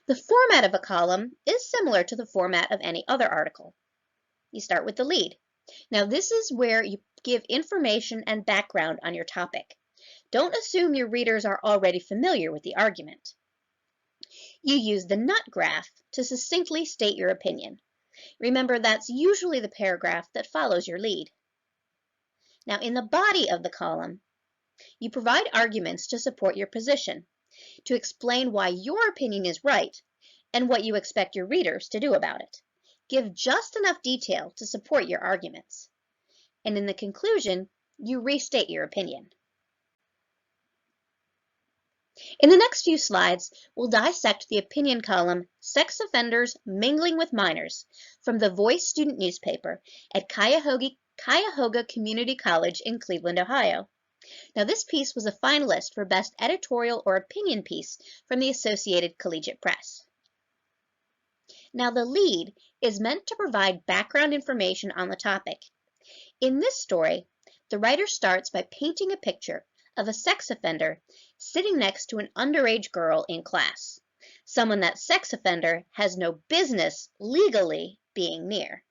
The format of a column is similar to the format of any other article. You start with the lead. Now, this is where you give information and background on your topic. Don't assume your readers are already familiar with the argument. You use the nut graph to succinctly state your opinion. Remember, that's usually the paragraph that follows your lead. Now, in the body of the column, you provide arguments to support your position, to explain why your opinion is right and what you expect your readers to do about it. Give just enough detail to support your arguments. And in the conclusion, you restate your opinion. In the next few slides, we'll dissect the opinion column, Sex Offenders Mingling with Minors, from the Voice student newspaper at Cuyahoga Community College in Cleveland, Ohio. Now, this piece was a finalist for Best Editorial or Opinion Piece from the Associated Collegiate Press. Now, the lead is meant to provide background information on the topic. In this story, the writer starts by painting a picture of a sex offender sitting next to an underage girl in class, someone that sex offender has no business legally being near.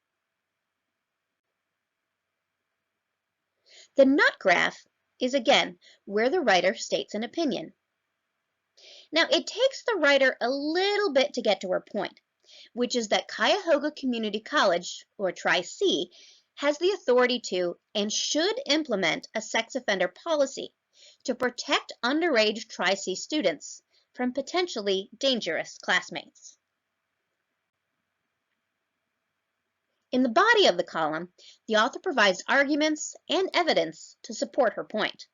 The nut graph is again where the writer states an opinion. Now, it takes the writer a little bit to get to her point, which is that Cuyahoga Community College, or Tri-C, has the authority to and should implement a sex offender policy to protect underage Tri-C students from potentially dangerous classmates. In the body of the column, the author provides arguments and evidence to support her point.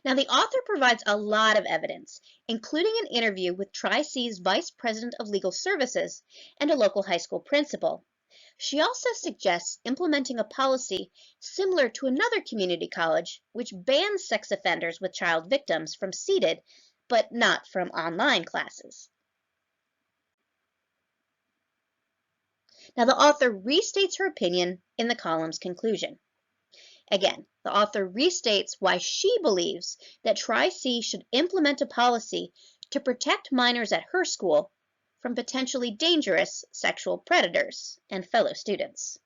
Now, the author provides a lot of evidence, including an interview with Tri-C's Vice President of Legal Services and a local high school principal. She also suggests implementing a policy similar to another community college which bans sex offenders with child victims from seated, but not from online classes. Now, the author restates her opinion in the column's conclusion. Again, the author restates why she believes that Tri-C should implement a policy to protect minors at her school from potentially dangerous sexual predators and fellow students.